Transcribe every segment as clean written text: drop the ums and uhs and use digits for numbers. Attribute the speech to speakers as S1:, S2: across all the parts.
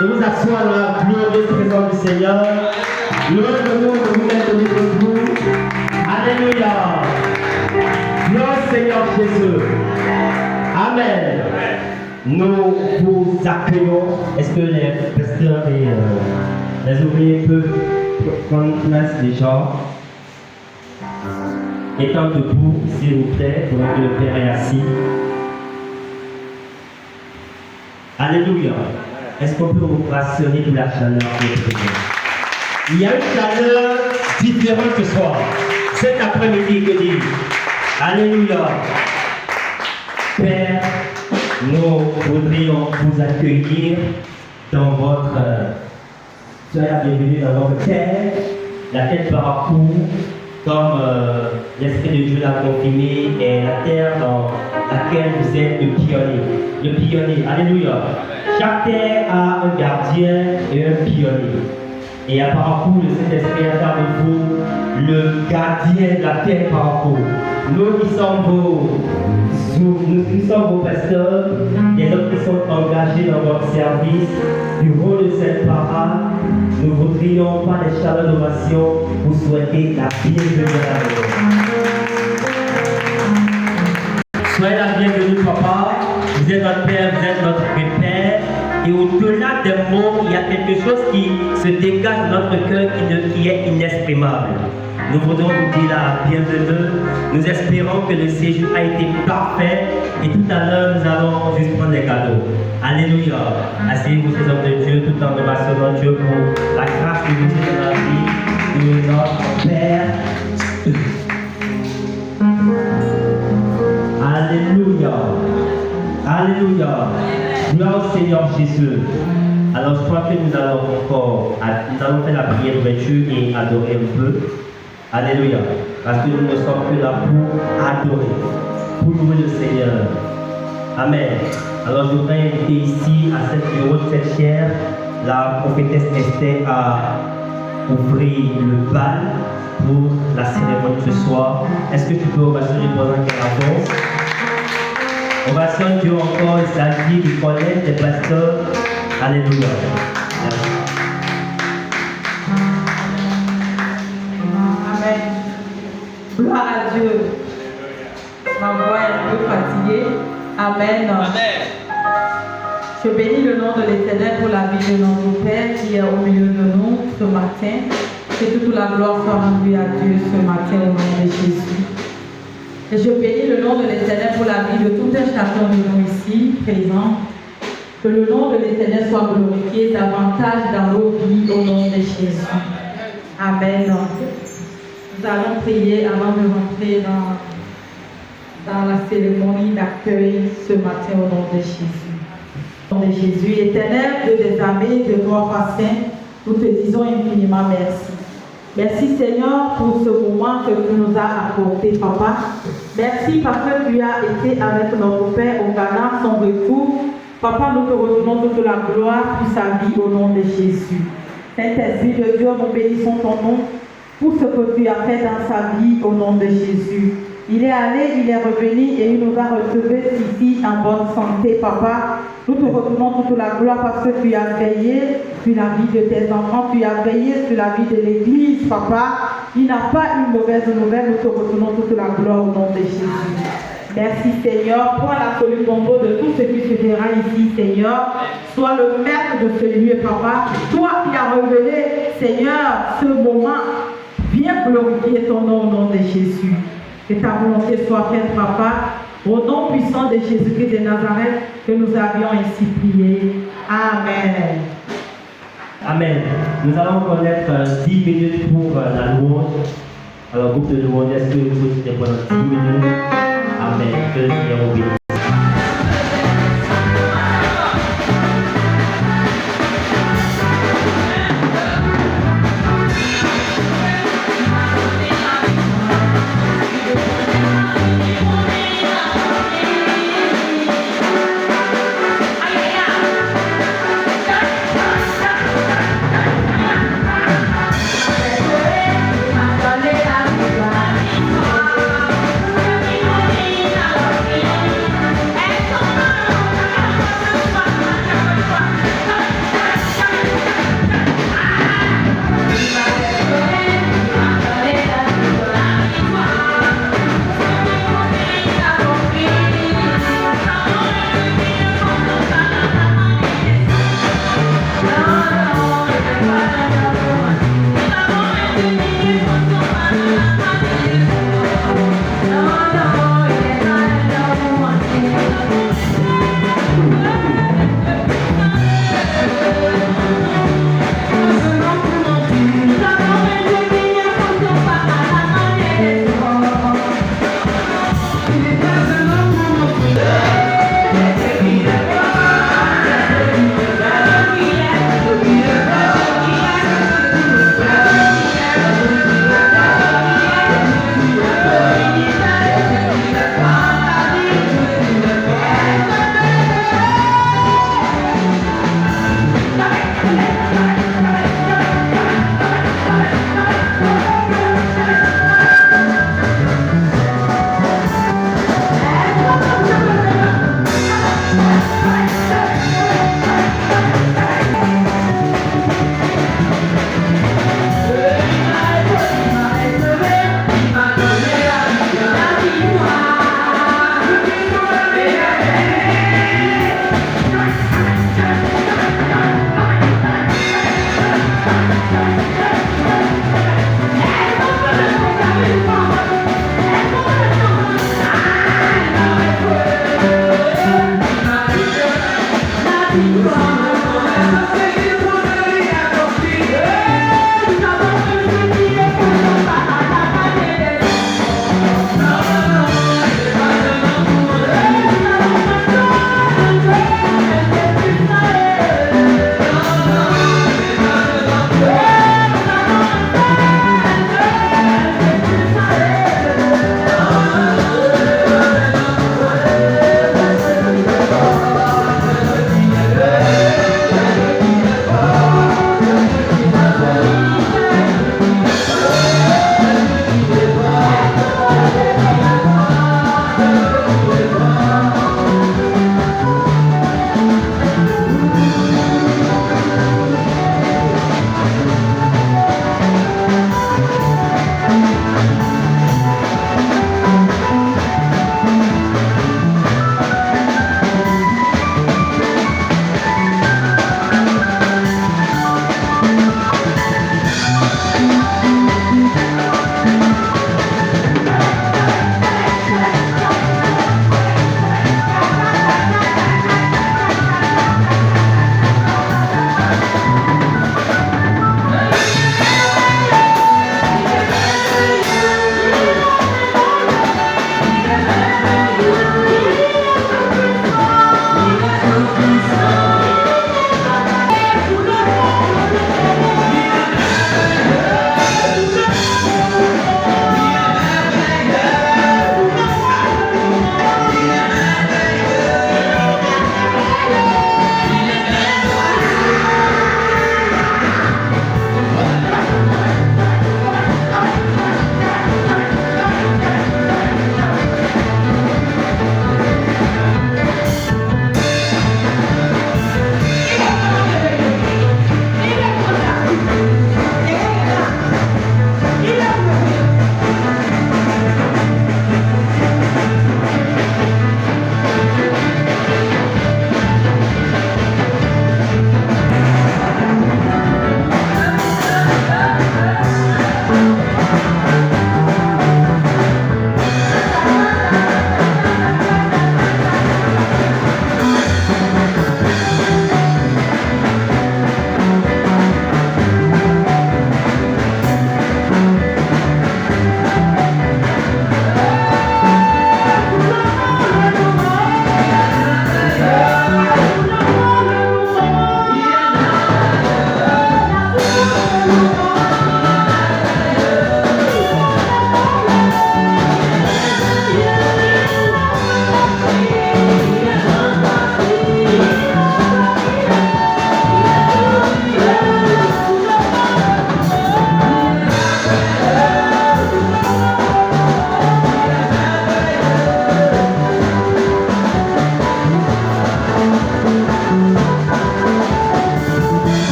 S1: de vous asseoir dans la glorieuse présence du Seigneur. Loin de nous, de vous mettre au milieu de vous. Alléluia. Gloire au Seigneur Jésus. Amen. Nous vous accueillons. Est-ce que les pasteurs et les ouvriers peuvent prendre place déjà? Étant debout, s'il vous plaît, pendant que le Père est assis. Alléluia. Est-ce qu'on peut vous rassurer de la chaleur qui est présente? Il y a une chaleur différente ce soir. Cet après-midi, que dis-je? Alléluia. Père, nous voudrions vous accueillir dans votre... soyez la bienvenue dans votre terre, la tête parcours, comme l'Esprit de Dieu l'a confirmé, et la terre dans laquelle vous êtes le pionnier. Le pionnier, alléluia. Chaque terre a un gardien et un pionnier. Et à parcours, le Saint-Esprit a fait de vous le gardiens de la terre par vous. Nous qui sommes vos pasteurs, et autres qui sont engagés dans votre service, du rôle de cette parade, nous voudrions par les chaleurs d'ovation vous souhaiter la bienvenue à vous. Soyez la bienvenue, papa. Vous êtes notre père, vous êtes notre père. Et au-delà des mots, il y a quelque chose qui se dégage de notre cœur qui est inexprimable. Nous voudrons vous dire la bienvenue. Nous espérons que le séjour a été parfait. Et tout à l'heure, nous allons juste prendre les cadeaux. Alléluia. Asseyez-vous, ces hommes de Dieu, tout en remerciant Dieu pour la grâce que vous avez dans la vie de notre Père. Alléluia. Alléluia. Gloire au Seigneur Jésus. Alors je crois que nous allons faire la prière d'ouverture et adorer un peu. Alléluia. Parce que nous ne sommes que là pour adorer, pour louer le Seigneur. Amen. Alors je voudrais inviter ici à cette bureau de cette chaire la prophétesse Esther à ouvrir le bal pour la cérémonie ce soir. Est-ce que tu peux ovationner pendant qu'elle avance? Ovation Dieu encore, Zadie, Nicolette, les pasteurs. Alléluia. Merci.
S2: Amen. Gloire à Dieu. Ma voix est un peu fatiguée. Amen. Amen. Je bénis le nom de l'Éternel pour la vie de notre Père qui est au milieu de nous ce matin. Que toute la gloire soit rendue à Dieu ce matin au nom de Jésus. Et je bénis le nom de l'Éternel pour la vie de tout un chacun de nous ici présents. Que le nom de l'Éternel soit glorifié davantage dans nos vies au nom de Jésus. Amen. Nous allons prier avant de rentrer dans la cérémonie d'accueil ce matin au nom de Jésus. Au nom de Jésus, Éternel, Dieu des armées, de gloire saint, nous te disons infiniment merci. Merci Seigneur pour ce moment que tu nous as apporté, Papa. Merci parce que tu as été avec notre Père au Ghana, son retour. Papa, nous te redonnons toute la gloire pour sa vie au nom de Jésus. Saint-Esprit de Dieu, nous bénissons ton nom pour ce que tu as fait dans sa vie au nom de Jésus. Il est allé, il est revenu et il nous a retrouvés ici en bonne santé, Papa. Nous te redonnons toute la gloire parce que tu as veillé sur la vie de tes enfants, tu as veillé sur la vie de l'Église, Papa. Il n'a pas une mauvaise nouvelle, nous te redonnons toute la gloire au nom de Jésus. Merci Seigneur, prends l'absolu contrôle de tout ce qui se verra ici, Seigneur. Sois le maître de ce lieu, Papa. Toi qui as révélé, Seigneur, ce moment, viens glorifier ton nom au nom de Jésus. Que ta volonté soit faite, Papa, au nom puissant de Jésus-Christ de Nazareth, que nous avions ainsi prié. Amen.
S1: Amen. Nous allons connaître 10 minutes pour la louange. Alors, groupe de louange, est-ce que vous pouvez pendant 10 minutes? Amen. Que le Seigneur vous bénisse.
S3: Thank you.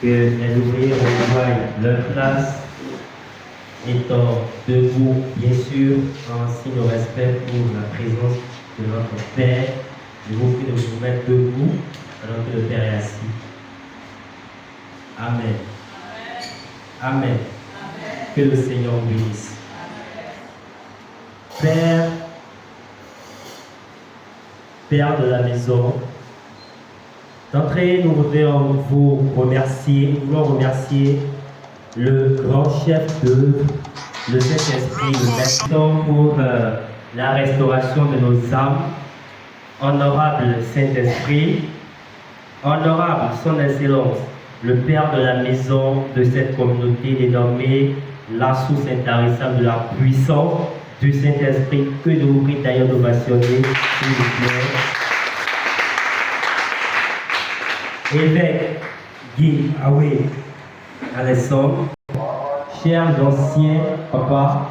S1: que les ouvriers rejoignent leur place, étant debout, bien sûr, en signe de respect pour la présence de notre Père. Je vous prie de vous mettre debout alors que le Père est assis. Amen. Amen. Que le Seigneur vous bénisse. Père de la maison, d'entrée, nous voudrions vous remercier, nous voulons remercier le grand chef d'œuvre, le Saint-Esprit, le Maître, pour la restauration de nos âmes. Honorable Saint-Esprit, honorable Son Excellence, le Père de la maison de cette communauté dénommée la source intarissable de la puissance du Saint-Esprit, que nous vous prions d'ailleurs d'ovationner, s'il vous plaît. Évêque Guy Aoué Alessandre, chers anciens papas,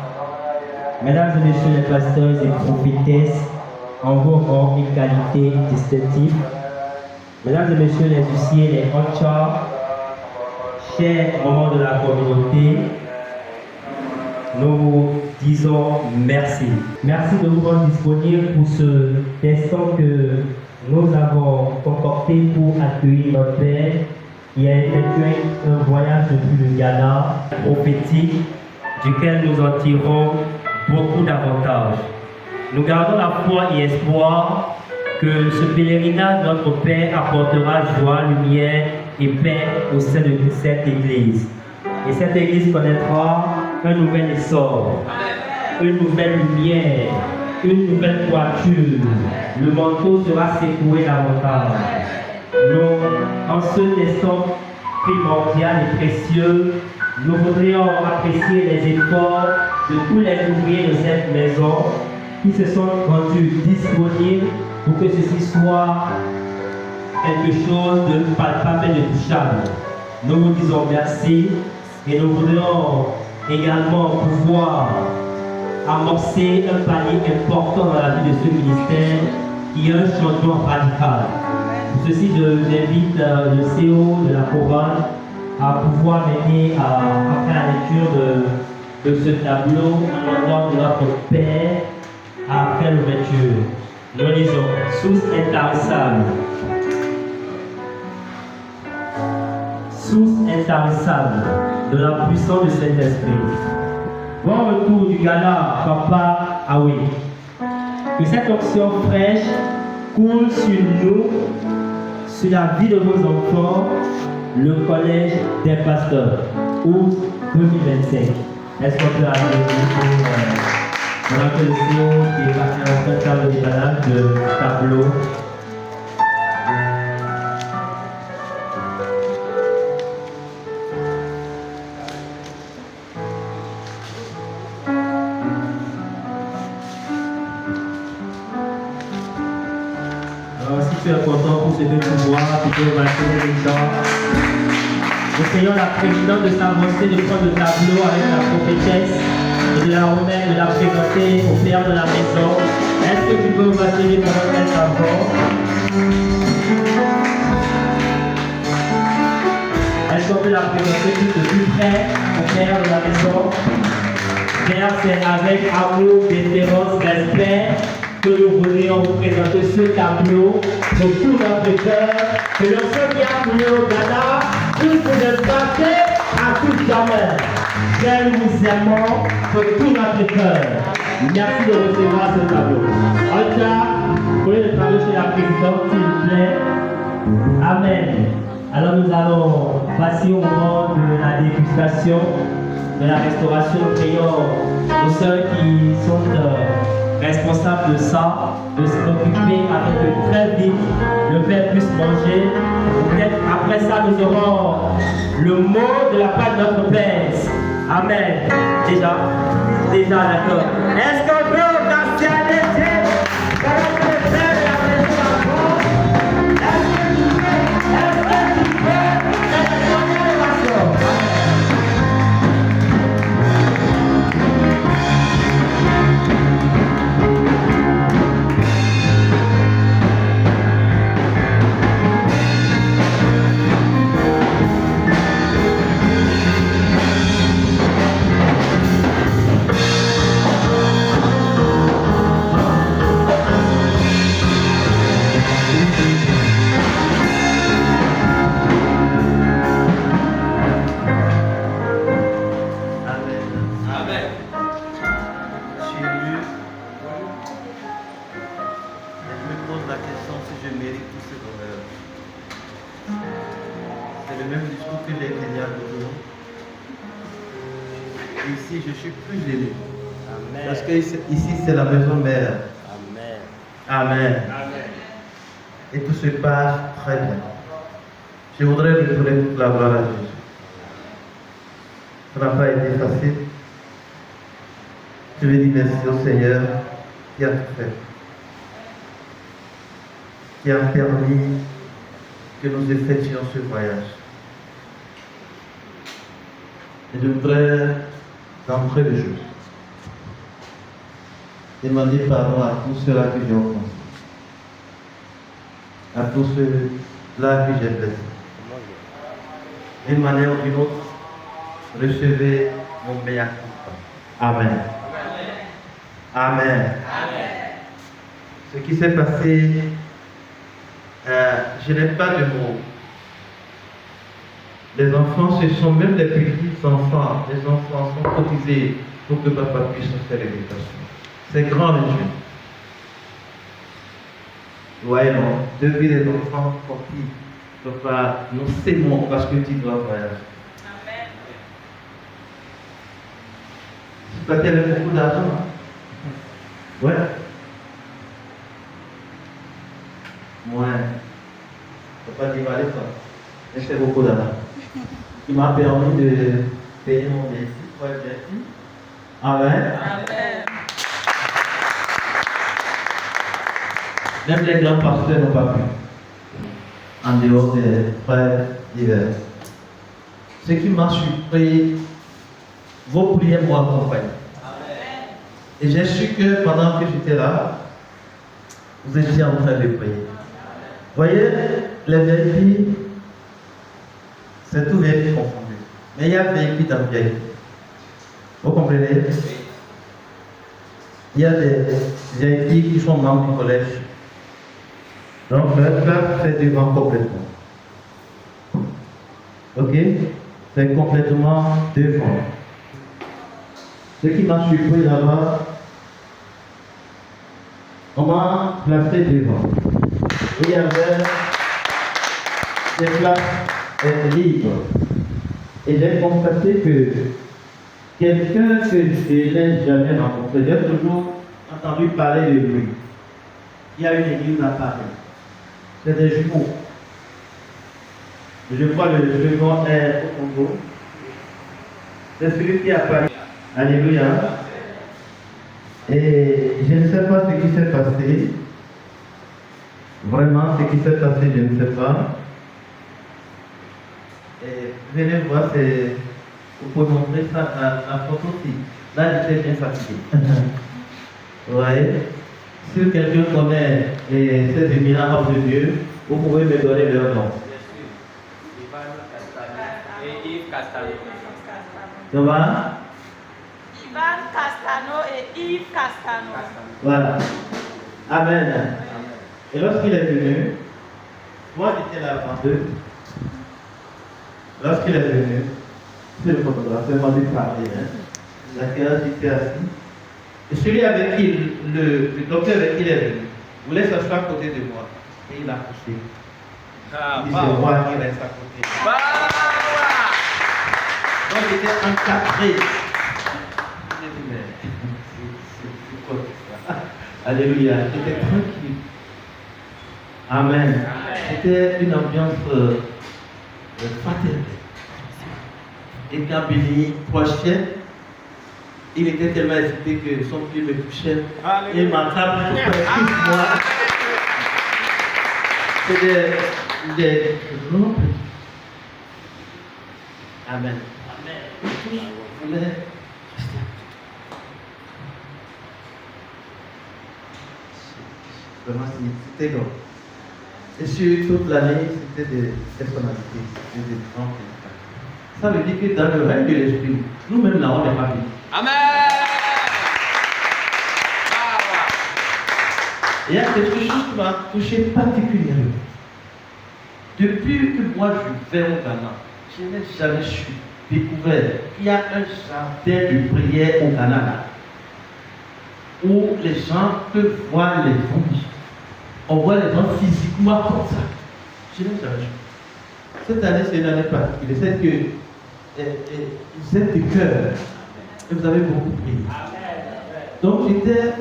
S1: mesdames et messieurs les pasteurs et prophétesses, en vos rangs et qualités distinctives, mesdames et messieurs les huissiers, les honchars, chers membres de la communauté, nous vous disons merci. Merci de vous rendre disponible pour ce instant que nous avons concocté pour accueillir notre Père qui a effectué un voyage depuis le Ghana prophétique duquel nous en tirons beaucoup d'avantages. Nous gardons la foi et espoir que ce pèlerinage de notre Père apportera joie, lumière et paix au sein de cette Église. Et cette Église connaîtra un nouvel essor, une nouvelle lumière, une nouvelle toiture. Le manteau sera secoué davantage. Nous, en ce instant primordial et précieux, nous voudrions apprécier les efforts de tous les ouvriers de cette maison qui se sont rendus disponibles pour que ceci soit quelque chose de palpable et de touchable. Nous vous disons merci et nous voudrions également pouvoir amorcer un palier important dans la vie de ce ministère qui est un changement radical. Pour ceci, j'invite le CEO de la couronne à pouvoir m'aider après la lecture de ce tableau en l'honneur de notre Père à faire l'ouverture. Nous lisons source intarissable. Source intarissable de la puissance du Saint-Esprit. Bon retour du Ghana, Papa Aoué. Que cette onction fraîche coule sur nous, sur la vie de vos enfants, le collège des pasteurs, août 2025. Est-ce qu'on peut applaudir pendant que le CEO qui est parti en train de faire de tableau. Alors, si tu es content pour ce que tu vois, tu peux marcher les gens. Nous prions la présidente de s'avancer, de prendre le tableau avec la prophétesse et de la remettre, de la présenter au père de la maison. Est-ce que tu peux m'attirer pendant qu'elle s'avance? Est-ce qu'on peut la présenter tout de plus près au père de la maison? Père, c'est avec amour, déférence, respect que nous voudrions vous présenter ce tableau de tout notre cœur. Que le Seigneur qui a appelé au Ghana puisse nous impacter à tout jamais. Père, nous vous aimons de tout notre cœur. Merci de recevoir ce tableau. Alta, vous pouvez le tableau chez la présidente, s'il vous plaît. Amen. Alors nous allons passer au moment de la dégustation, de la restauration. Nous prions nos sœurs qui sont responsables de ça, de s'occuper avec eux très vite. Le Père puisse manger. Peut-être après ça, nous aurons le mot de la part de notre Père. Amen. Déjà, d'accord. Est-ce qu'on peut remercier à l'été?
S3: C'est le même discours que les Kenyans toujours. Ici, je suis plus élevé. Parce que ici, c'est la maison mère. Amen. Et tout se passe très bien. Je voudrais retourner toute la gloire à Jésus. Ça n'a pas été facile. Je vais dire merci au Seigneur qui a tout fait. Qui a permis que nous effectuions ce voyage. Et je voudrais, d'entrée de jeu, demander pardon à tous ceux-là que j'ai offensés, à tous ceux-là que j'ai blessés. D'une manière ou d'une autre, recevez mon mea culpa. Amen. Amen. Ce qui s'est passé, je n'ai pas de mots. Les enfants, ce sont même des petits enfants. Les enfants sont cotisés pour que papa puisse faire l'éducation. C'est grand le Dieu. Vous voyez, non? Depuis les enfants sortis, papa, nous s'aimons parce que tu dois voyager. Amen. C'est pas qu'elle a beaucoup d'argent. Hein? Ouais. Moi, papa dit valait ça. Mais c'est beaucoup d'argent. Il m'a permis de payer mon métier. Amen. Amen. Même les grands pasteurs n'ont pas pu. En dehors des frères divers. Ce qui m'a surpris, vos prières m'ont accompagné. Et j'ai su que pendant que j'étais là, vous étiez en train de prier. Vous voyez, les VIP, c'est tout VIP confondu. Mais il y a VIP dans VIP. Vous comprenez? Il y a des VIP qui sont membres du collège. Donc, leur classe, c'est devant complètement. Ok? C'est complètement devant. Ce qui m'a surpris là-bas, on m'a placé devant. Il y avait des places libres. Et j'ai constaté que quelqu'un que je n'ai jamais rencontré, j'ai toujours entendu parler de lui. Il y a une église à Paris. C'est des jumeaux. Je crois que le second est au Congo. C'est celui qui a parlé. Alléluia. Et je ne sais pas ce qui s'est passé. Vraiment, ce qui s'est passé, je ne sais pas. Et venez voir, vous pouvez montrer ça à la photo aussi. Là, j'étais bien fatigué. Vous voyez? Si quelqu'un connaît ces éminents hommes de Dieu, vous pouvez me donner leur nom.
S4: Et Yves Castano.
S3: Ça va?
S2: Ivan Castano et Yves Castano.
S3: Voilà. Amen. Et lorsqu'il est venu, moi j'étais là avant eux. Lorsqu'il est venu, c'est le photographe, il m'a dit de parler. D'accord, j'étais assis. Et celui avec qui, le docteur avec qui il est venu, voulait s'asseoir à côté de moi. Et il a poussé. Il dit, c'est moi qui reste à côté. Donc j'étais encadré. J'ai dit, mais c'est quoi ça? Alléluia. J'étais tranquille. Amen. C'était une ambiance fraternelle. Et quand Billy prochait, il était tellement excité que son pied me touchait. Et il m'attrape pour faire excuse-moi. C'est des grands petits. Amen. Amen. Vraiment, c'était grand. Et sur toute l'année, c'était des personnalités, c'était des grands prédicateurs. Ça veut dire que dans le règne de l'esprit, nous-mêmes là, on n'est pas vus.
S4: Amen.
S3: Il y a quelque chose qui m'a touché particulièrement. Depuis que moi je vais au Ghana, je n'ai jamais découvert qu'il y a un jardin de prière au Ghana là, où les gens peuvent voir les bougies. On voit les gens physiquement comme ça. Je n'ai jamais vu. Cette année, c'est une année particulière. Vous êtes de cœur. Et vous avez beaucoup prié. Donc, j'étais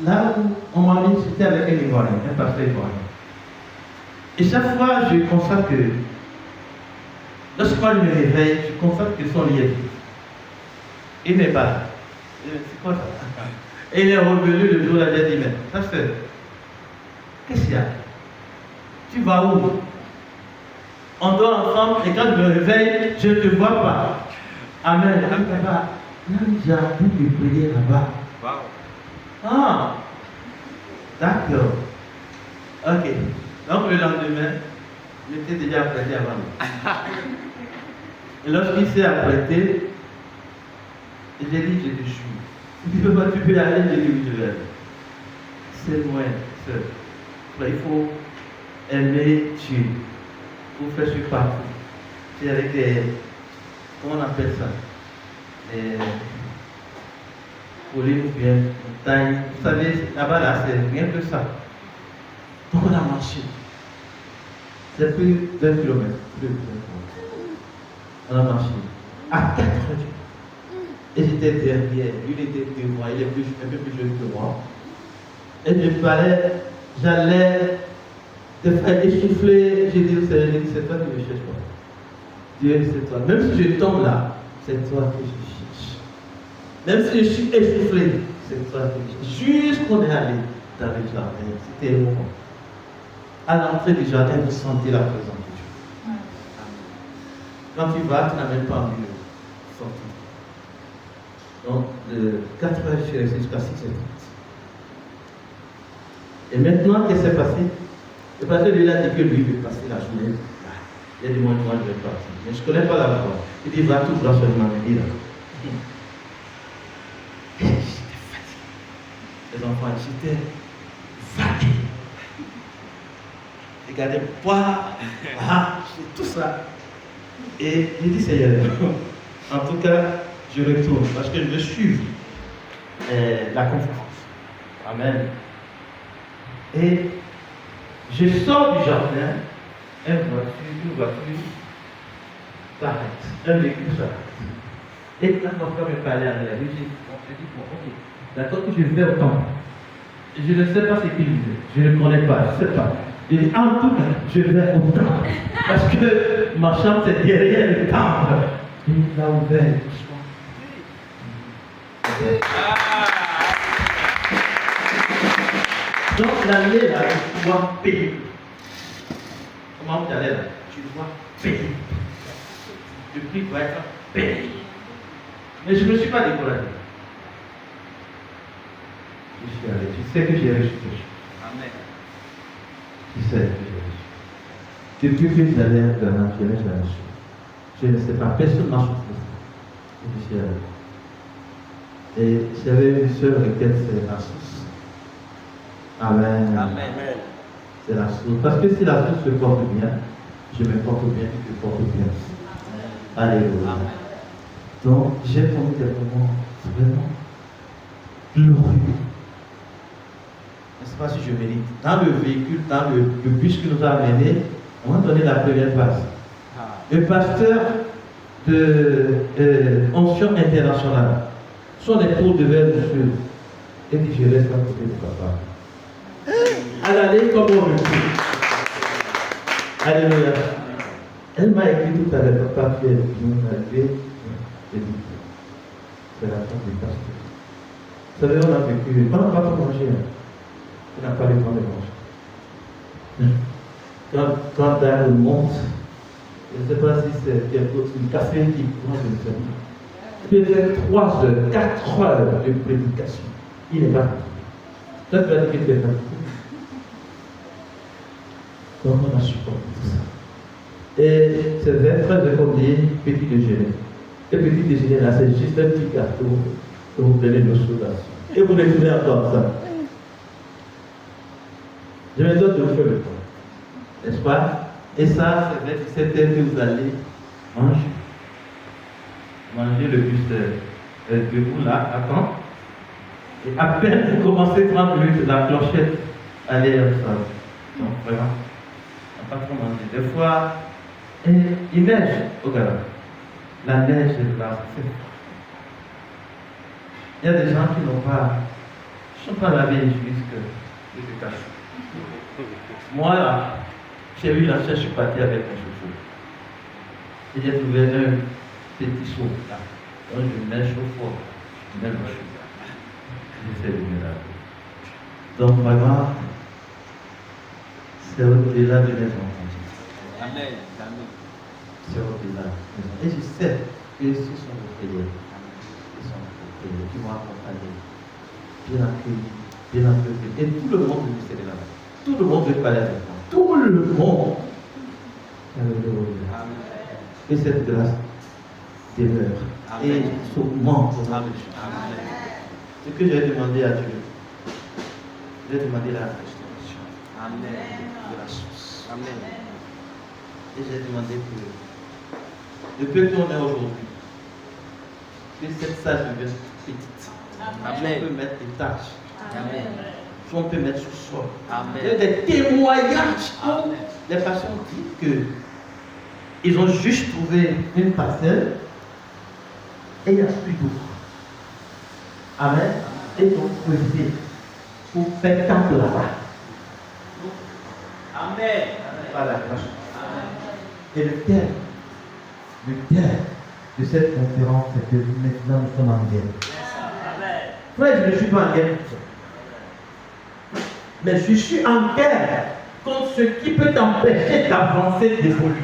S3: là où on m'a mis, j'étais avec un Ivoirien, un pasteur ivoirien. Et chaque fois, je constate que, lorsque moi je me réveille, je constate que son lit est vide. Il n'est pas là. C'est quoi ça? Et il est revenu le jour où il a dit, mais ça fait, qu'est-ce qu'il y a? Tu vas où? On dort ensemble et quand je me réveille, je ne te vois pas. Amen. Là, j'ai appris de prier là-bas.
S4: Wow.
S3: Ah, d'accord. Ok. Donc le lendemain, j'étais déjà apprêté avant lui. Et lorsqu'il s'est apprêté, j'ai dit, je te suis. Il dit, tu peux aller, j'ai dit, oui, je vais aller. C'est loin, seul. Il faut aimer Dieu. Il faut faire sur partout. C'est avec des, comment on appelle ça? Des collines ou bien montagnes. Vous savez, là-bas, là, c'est rien que ça. Donc on a marché. C'est plus d'1 kilomètre. On a marché. À 4 heures. Et j'étais derrière. Lui, il était devant. Il est un peu plus jeune que moi. Et j'allais te faire essouffler. J'ai dit au Seigneur, c'est toi qui me cherches pas. Dieu, c'est toi. Même si je tombe là, c'est toi que je cherche. Même si je suis essoufflé, c'est toi que je cherche. Jusqu'on est allé dans le jardin. C'était bon. À l'entrée du jardin, vous sentez la présence de Dieu. Quand tu vas, tu n'as même pas envie de sortir. Donc, de 4 heures, je suis resté jusqu'à 6h30. Et maintenant, qu'est-ce qui s'est passé? Le pasteur lui a dit que lui veut passer la journée. Il a dit, moi, je vais partir. Mais je ne connais pas la voix. Il dit, va tout droit seulement, me dire. J'étais fatigué. Les enfants, j'étais fatigué. Regardez, boire, tout ça. Et j'ai dit, Seigneur, en tout cas, je retourne parce que je veux suivre la conférence. Amen. Et je sors du jardin, une voiture s'arrête, un véhicule s'arrête. Et quand mon frère me parlait en l'air, je dis, bon, ok, d'accord que je vais au temple. Je ne sais pas ce qu'il disait, je ne connais pas, je ne sais pas. Je dis, en tout cas, je vais au temple. Parce que ma chambre, c'est derrière le temple. Il nous a ouvert le soir. Donc l'année là, tu dois payer. Comment tu allais là? Tu dois payer. Le prix doit être payé. Mais je ne me suis pas découragé. Je suis allé. Tu sais que j'ai reçu quelque chose.
S4: Amen.
S3: Tu sais que j'ai reçu. Depuis que j'allais dans la j'ai reçu. Je ne sais pas, personne n'a souffert. Je suis allé. Et j'avais une seule requête, c'est la source. Amen.
S4: Amen.
S3: C'est la source. Parce que si la source se porte bien, je me porte bien, tu te portes bien. Alléluia. Donc, j'ai connu des moments vraiment glorieux. Je ne sais pas si je mérite. Dans le véhicule, dans le bus qui nous a amenés, on m'a donné la première place. Le pasteur de Onction Internationale, son époux devait nous suivre. Et dit, je reste à côté de papa. À l'aller comme au retour. Alléluia. Elle m'a écrit tout à l'heure, papa, tu es venu arriver. J'ai dit, c'est la femme du pasteur. Vous savez, on a vécu, on n'a pas tout mangé. On n'a pas le temps de manger. Quand elle monte, je ne sais pas si c'est quelque chose, une caféine qui prend le cerveau. Il peut faire 3 heures, 4 heures de prédication. Il n'est pas fatigué. Toi, tu vas dire qu'il est fatigué. Donc, on a supporté tout ça. Et c'est vers 13h, petit déjeuner. Le petit déjeuner, là, c'est juste un petit gâteau que vous prenez de soudation. Et vous retournez encore ça. Je me donne de vous faire le temps. N'est-ce pas? Et ça, c'est vers 17h que vous allez manger. Manger le bus debout là, attends. Et à peine vous commencez 30 minutes, la clochette, allez ensemble. Donc vraiment, on n'a pas trop mangé. Des fois, Et il neige au Ghana. La neige est là. Il y a des gens qui ne sont pas lavés jusque cachou. Moi là, j'ai eu la chaise, je suis parti avec mon chauffeur. Et j'ai trouvé un petit seau là. Donc je mets chaud fort, je mets le chaud. J'essaie de me laver. Donc vraiment, c'est au-delà de mes enfants.
S4: Amen.
S3: C'est au-delà. Et je sais que ce sont vos prières. Ce sont vos prières qui vont accompagner. Bien accueillis, bien accueillis. Et tout le monde veut serrer là. Tout le monde veut parler avec moi. Tout le monde.
S4: Amen.
S3: Et cette grâce demeure. Et s'augmente.
S4: Amen.
S3: Ce que j'ai demandé à Dieu, j'ai demandé la restauration
S4: Amen.
S3: de la source.
S4: Amen.
S3: Et j'ai demandé que, depuis qu'on est aujourd'hui, que cette salle devienne petite.
S4: Amen.
S3: On peut mettre des tâches.
S4: Amen.
S3: On peut mettre sous-sol.
S4: Amen.
S3: Il y a des témoignages.
S4: Amen.
S3: Les patients disent que ils ont juste trouvé une parcelle et il n'y a plus d'eau. Amen. Et ils ont souhaité pour faire temple là-bas.
S4: Amen.
S3: Par la grâce. Et le thème de cette conférence, c'est que maintenant nous sommes en guerre. Frère, je ne suis pas en guerre. Mais je suis en guerre contre ce qui peut t'empêcher d'avancer, d'évoluer.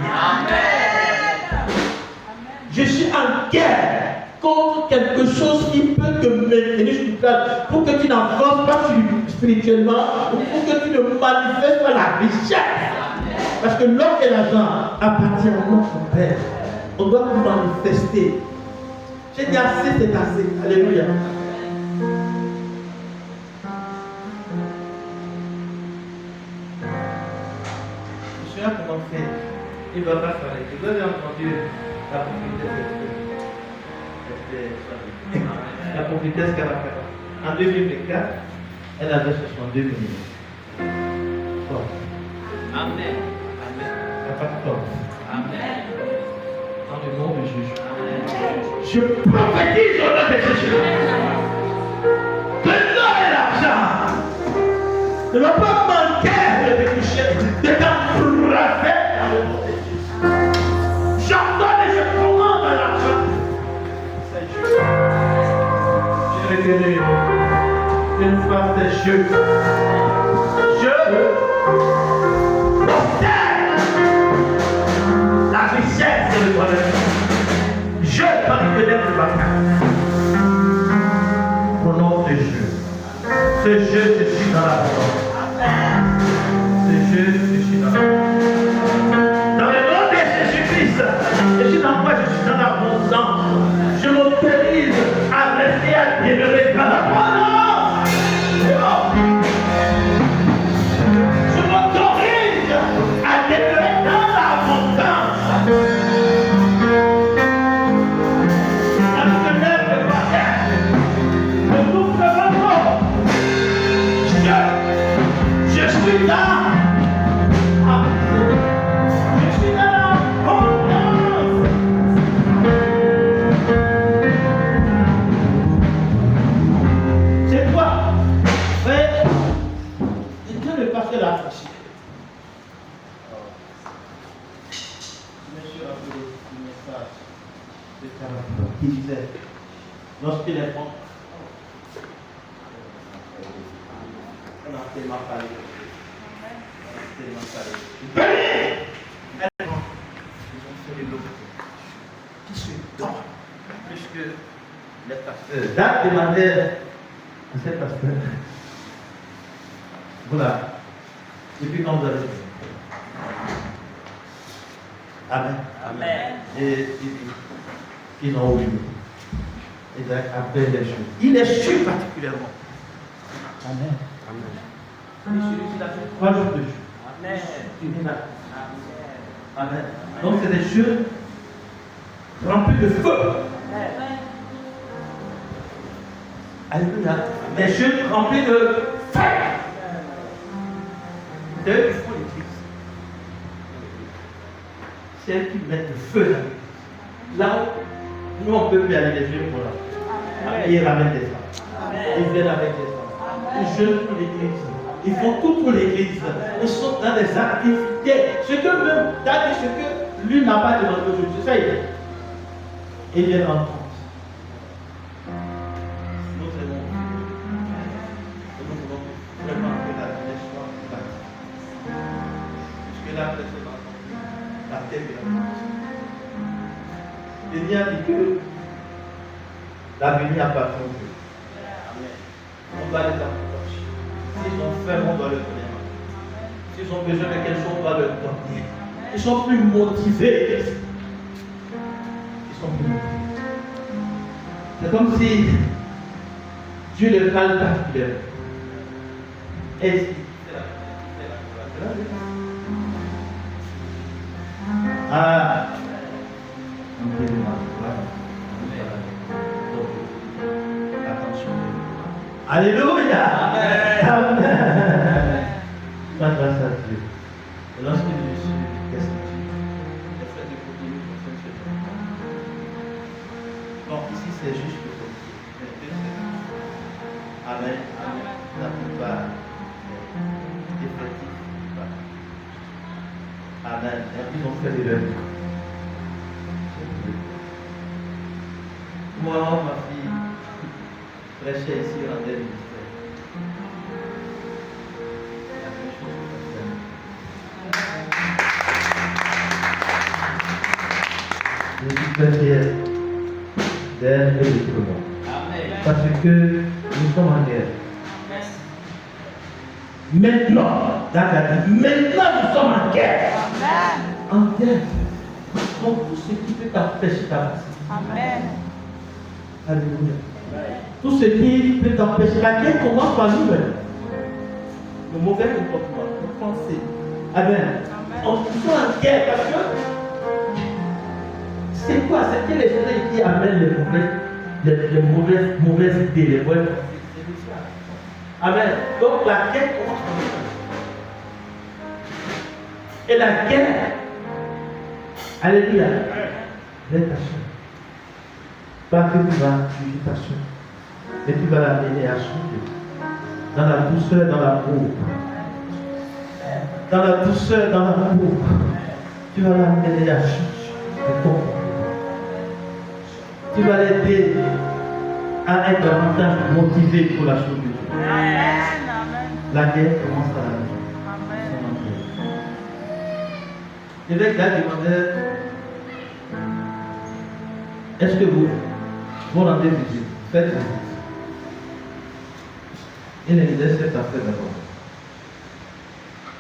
S3: Je suis en guerre contre quelque chose qui peut te maintenir sur une place pour que tu n'avances pas spirituellement ou pour que tu ne manifestes pas la richesse. Parce que l'or et l'argent appartiennent à notre Père. On doit nous manifester. J'ai dit assez, c'est assez. Alléluia. Je suis là pour faire. Il ne va pas faire. Vous avez entendu la prophétesse qu'elle a fait. En 2024, elle avait 62 millions.
S4: Amen.
S3: Il n'y a pas de tort.
S4: Amen.
S3: Dans le nom de Jésus. Je prophétise au nom de Jésus. Que l'or et l'argent ne va pas manquer de toucher, de t'embrasser dans le nom de Jésus. J'ordonne et je commande à l'argent. C'est juste. Je reconnais une fois c'est je. La richesse et le bonheur. Je manipulais le bâtard. Au nom de Dieu. Ce jeu, je suis dans la parole. Ce jeu, je suis dans la parole. Dans le nom de Jésus-Christ, je suis dans moi, je suis dans l'abondance. Je m'autorise à rester, à demeurer dans la parole. Je m'autorise à demeurer dans l'abondance. Je suis là. Je suis dans l'abondance. C'est quoi? Frère, il vient de passer la tâche. Monsieur a fait le message de Caractère qui disait, lorsqu'il est bon, on a tellement parlé. On a tellement parlé. Ils ont fait de l'eau qui se donne, puisque les pasteurs. Là, demandait à ces pasteurs. Voilà. Et puis quand vous avez dit. Amen.
S4: Amen.
S3: Et ils ont oublié. Et après les choses. Il est su particulièrement. Amen.
S4: Amen.
S3: Et celui-ci a fait 3 jours de jeu.
S4: Amen.
S3: Il est là.
S4: Amen.
S3: Amen. Donc c'est des jeux remplis de feu. Alléluia. Des jeux remplis de feu. C'est eux qui font l'église. c'est elle qui met le feu dans l'église. Là où nous on peut plus aller les yeux pour là. Ils ramènent des femmes. Ils viennent avec des femmes. Ils jeûnent pour l'église. Ils font tout pour l'église. Ils sont dans des activités. Ce que même, ce que lui n'a pas demandé aujourd'hui, ça il est. Ils viennent en France. Nous aimons. Nous voulons vraiment que la vie soit bâtie. Puisque là, précédemment, la terre est la France. Il y a dit que l'avenir appartient aux Dieu. On va les approcher. S'ils ont faim, on doit leur donner. S'ils ont besoin de quelque chose, on va leur donner. Ils sont plus motivés. Ils sont plus motivés. C'est comme si Dieu les calme particulièrement. Et c'est ah, attention. Alléluia. Amen. Pas grâce à Dieu. Et lorsque je suis, qu'est-ce que tu dis? Les frères de côté, nous fonctionnent. Bon, ici c'est juste le côté. Amen. La plupart effectifs. Amen. Ils ont fait l'erreur. Moi, ma fille, prêchait ici en des ministères. La même chose que je suis très fier d'elle et de tout le monde. Parce que nous sommes en guerre. Maintenant, maintenant nous sommes en guerre. En guerre. Donc tout ce qui peut t'empêcher d'avancer.
S2: Amen.
S3: Alléluia. Tout ce qui peut t'empêcher. La guerre commence par nous-mêmes. Le mauvais comportement, nos pensées. Amen. On est en guerre parce que c'est quoi? C'est que les gens qui amènent les mauvaises idées, les mauvaises. Amen. Donc la guerre commence par nous-mêmes. Et la guerre, alléluia, est ta soeur. Pas que tu vas juger ta soeur, mais tu vas l'amener à souffler. Dans la douceur, dans l'amour. Dans la douceur, dans l'amour. Tu vas l'amener à changer de ton. Tu vas l'aider à être davantage motivé pour la chose de Dieu. La guerre commence à la maison. L'évêque a demandé, est-ce que vous rendez visite? Faites visite. Il est dit, c'est parfait d'abord.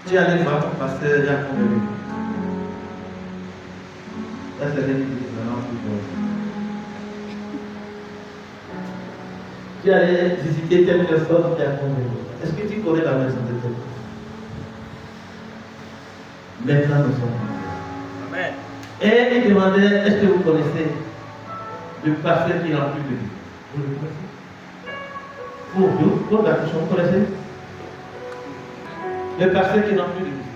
S3: Tu allais voir ton pasteur, il y a combien de minutes? Là, c'est l'église, maintenant, plus tôt. Tu allais visiter telle personne, il y a combien de minutes? Est-ce que tu connais la maison de telle personne? Maintenant, nous sommes.
S4: Amen.
S3: Et il demandait, est-ce que vous connaissez le pasteur qui remplit de vie? Vous le connaissez? Oh, vous la question, vous connaissez? Le pasteur qui remplit de vie.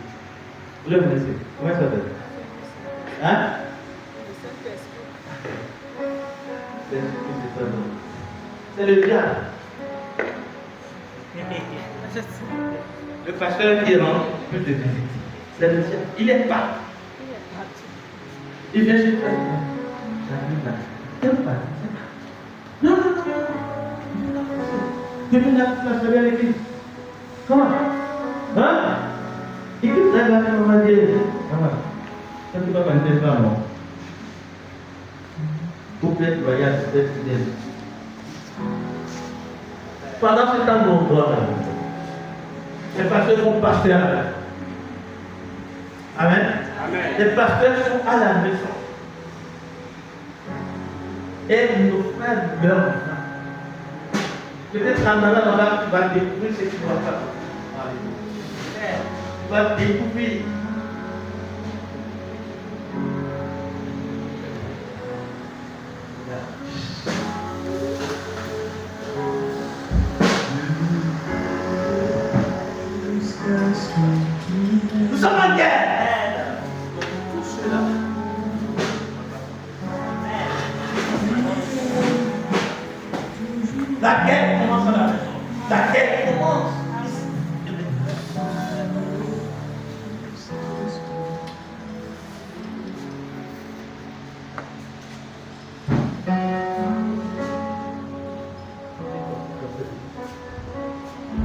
S3: Vous le connaissez? Comment ça s'appelle? Hein? C'est le diable. Le pasteur qui remplit de vie. C'est le diable. Il est pas. Il vient chez toi. T'aimes pas. Non. Depuis la place de l'église. Comment? Hein? Écoute, ça va faire ma dire. Comment? Ça ne va pas être pas, non? Couple voyage, c'est fidèle. Pendant ce temps, nous on doit les pasteurs sont pasteurs. Amen. Les pasteurs sont à la maison. Et nos frères meurent. Peut-être en allant là-bas, tu vas découvrir ce que tu dois faire. Tu vas découvrir. Nous sommes en guerre. Pour cela, La guerre commence à la maison. La guerre commence.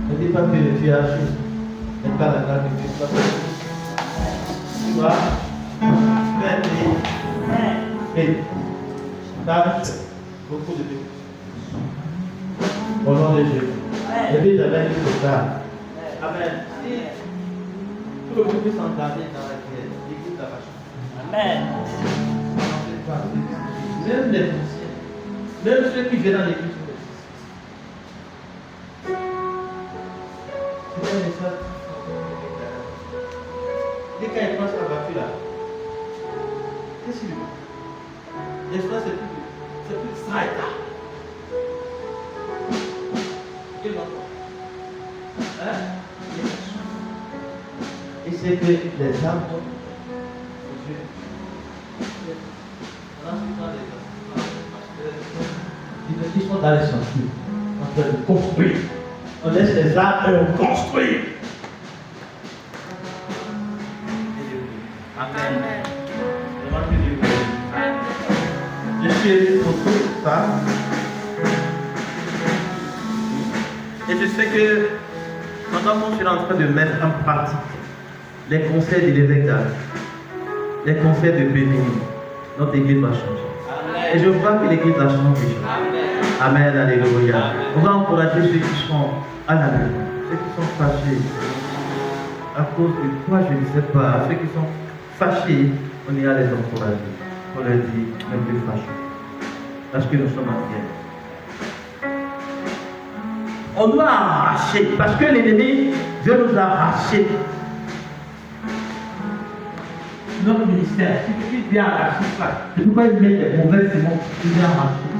S3: Ne dis pas que tu as acheté. Ne pas la grâce de Dieu. Tu vois, faire des beaucoup de Dieu. Au nom de Jésus. Et puis j'avais dit pour ça. Amen. Tout le monde peut s'engager dans la guerre. L'église la vache.
S4: Amen.
S3: Même les anciens, même ceux qui viennent dans l'église. Dès qu'il prend sa voiture là, qu'est-ce qu'il veut? L'espace c'est plus Sraïta. Hein? Et c'est que les âmes sont Dieu. Ils sont dans les sentiers, en train de construire. On laisse les âmes et on construit.
S4: Amen.
S3: Je suis élu pour tout ça. Et je sais que pendant que je suis en train de mettre en pratique les conseils de l'évêque d'Arc, les conseils de Bénin, notre église va changer.
S4: Amen.
S3: Et je vois que l'église va changer.
S4: Amen.
S3: Amen, alléluia. On va encourager ceux qui sont à la maison, ceux qui sont fâchés. À cause de quoi, je ne sais pas. Ceux qui sont fâchés, on ira les encourager. On leur dit, ne plus fâchés. Parce que nous sommes en guerre. On doit arracher, parce que l'ennemi veut nous arracher. Notre ministère, si tu viens arracher ça, c'est pourquoi il met des mauvaises semences, il vient arracher.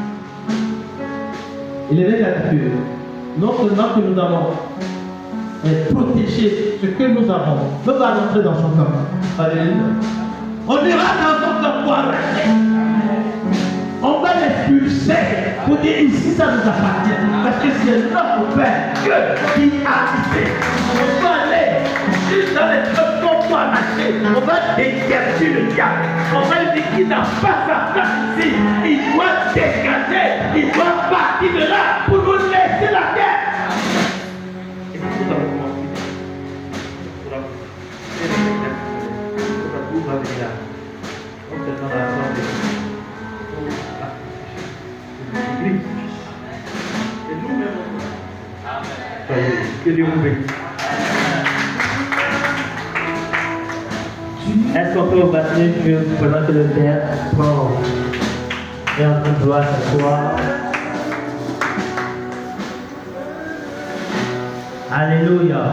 S3: Il est bien que non seulement que nous avons protéger ce que nous avons, nous allons entrer dans son camp. Alléluia. On ira dans son camp pour arracher. On va l'expulser pour dire ici ça nous appartient. Parce que c'est notre Père Dieu qui a dit. On va aller juste dans les trucs qu'on peut arracher. On va dégager le diable. On va lui dire qu'il n'a pas sa place ici. Il doit dégager. Il doit partir de là pour nous laisser la terre. Et puis nous allons commencer. Tout va venir là. On se donne la sorte de l'Église. Et nous-mêmes, que Dieu vous bénisse.
S1: Est-ce qu'on peut passer pendant que le Père prend et en train de vouloir s'asseoir? Alléluia.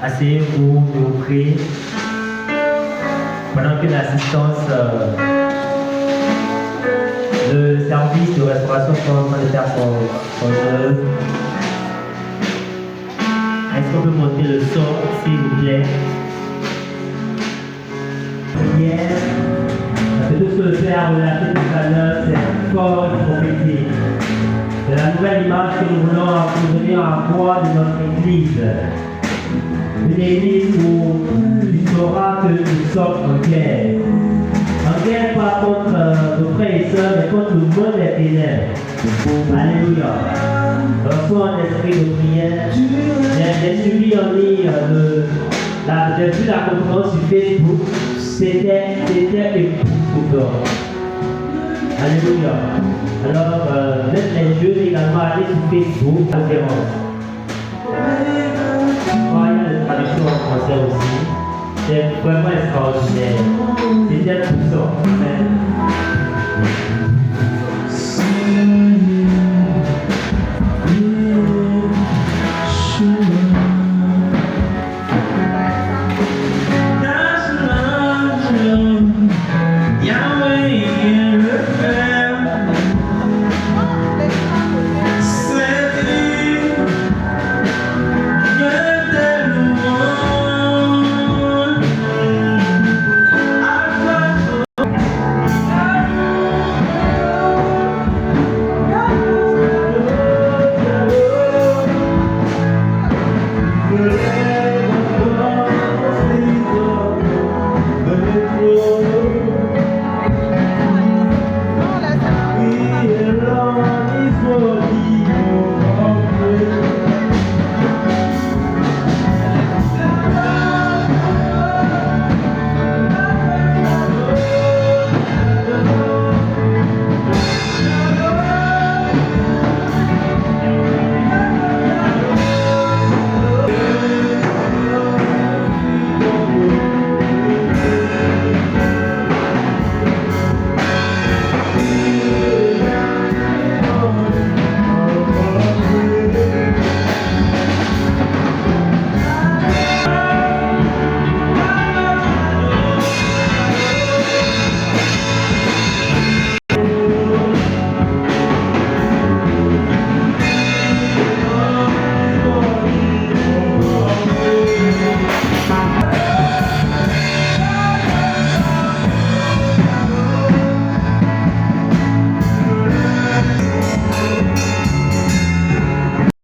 S1: Asseyez-vous, je vous prie. Pendant que l'assistance, le service de restauration sont en train de faire son œuvre. Est-ce qu'on peut monter le son, s'il vous plaît? Prière. C'est tout ce que le Père a relaté tout à l'heure, c'est fort de prophétie. C'est la nouvelle image que nous voulons venir à voir de notre Église. Une Église où tu sauras que nous sommes en guerre. En guerre pas contre nos frères et sœurs, mais contre le monde des ténèbres. Alléluia. Reçois un esprit de prière. J'ai suivi en ligne j'ai vu la conférence sur Facebook. C'était époustouflant. Alléluia. Alors, même les jeunes également aller sur Facebook, conférence. Il y a une traduction en français aussi. C'est vraiment extraordinaire. C'était puissant. Amen.